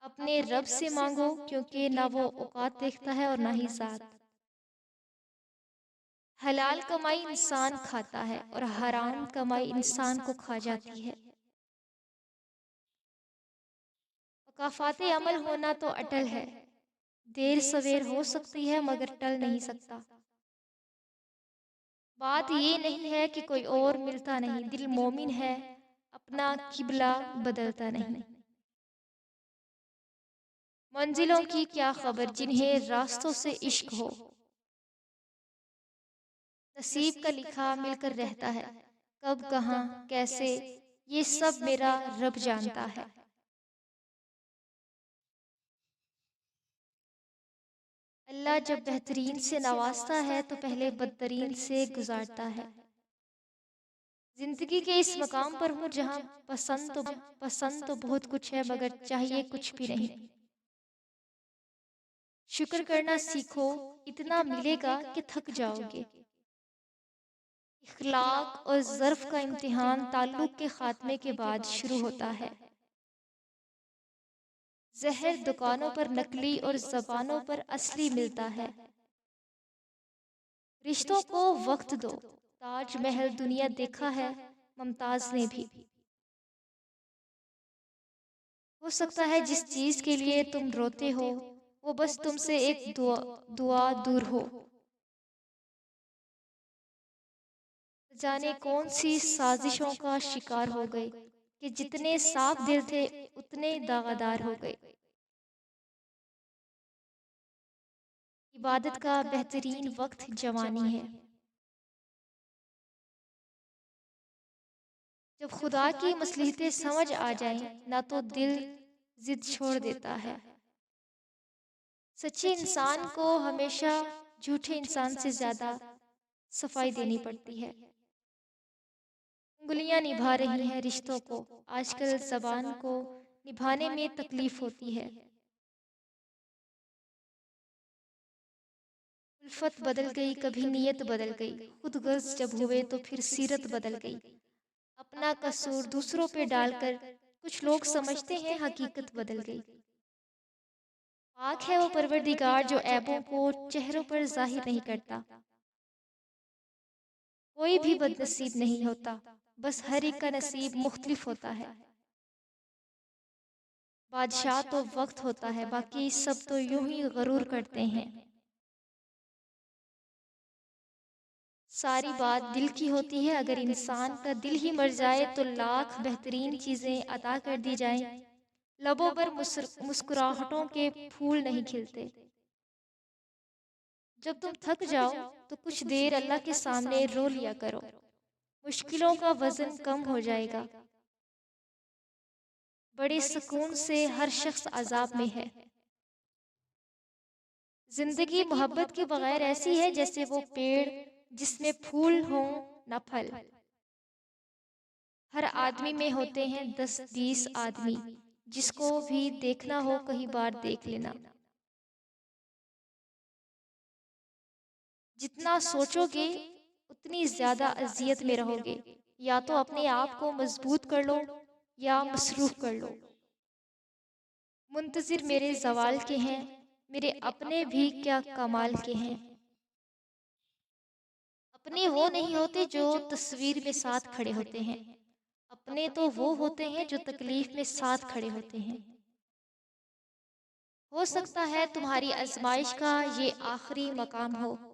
اپنے رب سے مانگو، کیونکہ نہ وہ اوقات دیکھتا ہے اور نہ ہی ذات۔ حلال کمائی انسان کھاتا ہے اور حرام کمائی انسان کو کھا جاتی ہے۔ مکافات عمل ہونا تو اٹل ہے، دیر سویر ہو سکتی ہے مگر ٹل نہیں سکتا۔ بات یہ نہیں ہے کہ کوئی اور ملتا نہیں، دل مومن ہے اپنا قبلہ بدلتا نہیں۔ منزلوں کی کیا خبر جنہیں راستوں سے عشق ہو، نصیب کا لکھا مل کر رہتا ہے، کب کہاں کیسے یہ سب میرا رب جانتا ہے۔ اللہ جب بہترین سے نوازتا ہے تو پہلے بدترین سے گزارتا ہے۔ زندگی کے اس مقام پر ہوں جہاں پسند تو بہت کچھ ہے مگر چاہیے کچھ بھی نہیں۔ شکر کرنا سیکھو، اتنا ملے گا کہ تھک جاؤ گے۔ اخلاق اور ظرف کا امتحان تعلق کے خاتمے کے بعد شروع ہوتا ہے۔ زہر دکانوں پر نکلی اور زبانوں پر اصلی ملتا ہے۔ رشتوں کو وقت دو، تاج محل دنیا دیکھا ہے ممتاز نے بھی۔ ہو سکتا ہے جس چیز کے لیے تم روتے ہو وہ بس تم سے ایک دعا دور ہو۔ جانے کون سی سازشوں کا شکار ہو گئے کہ جتنے صاف دل تھے اتنے داغدار ہو گئے۔ عبادت کا بہترین وقت جوانی ہے۔ جب خدا کی مصلحتیں سمجھ آ جائیں نہ تو دل ضد چھوڑ دیتا ہے۔ سچے انسان کو ہمیشہ جھوٹے انسان سے زیادہ صفائی دینی پڑتی ہے۔ انگلیاں نبھا رہی ہیں رشتوں کو، آج کل زبان کو نبھانے میں تکلیف ہوتی ہے۔ الفت بدل گئی، کبھی نیت بدل گئی، خود غرض جب ہوئے تو پھر سیرت بدل گئی۔ اپنا قصور دوسروں پہ ڈال کر کچھ لوگ سمجھتے ہیں حقیقت بدل گئی۔ پاک ہے وہ پروردگار جو عیبوں کو چہروں پر ظاہر نہیں کرتا۔ کوئی بھی بد نصیب نہیں ہوتا، بس ہر ایک کا نصیب مختلف ہوتا ہے۔ بادشاہ تو وقت ہوتا ہے، باقی سب تو یوں ہی غرور کرتے ہیں۔ ساری بات دل کی ہوتی ہے، اگر انسان کا دل ہی مر جائے تو لاکھ بہترین چیزیں عطا کر دی جائیں، لبوں پر مسکراہٹوں کے پھول نہیں کھلتے۔ جب تم تھک جاؤ تو کچھ دیر اللہ کے سامنے رو لیا کرو، مشکلوں کا وزن کم ہو جائے گا۔ بڑے سکون سے ہر شخص عذاب میں ہے۔ زندگی محبت کے بغیر ایسی ہے جیسے وہ پیڑ جس میں پھول ہوں نہ پھل۔ ہر آدمی میں ہوتے ہیں 10-20 آدمی، جس کو بھی دیکھنا ہو کئی بار دیکھ لینا۔ جتنا سوچو گے اتنی زیادہ اذیت میں رہو گے، یا تو اپنے آپ کو مضبوط کر لو یا مصروف کر لو۔ منتظر میرے زوال کے ہیں، میرے اپنے بھی کیا کمال کے ہیں۔ اپنے وہ نہیں ہوتے جو تصویر میں ساتھ کھڑے ہوتے ہیں، اپنے تو وہ ہوتے ہیں جو تکلیف میں ساتھ کھڑے ہوتے ہیں۔ ہو سکتا ہے تمہاری آزمائش کا یہ آخری مقام ہو،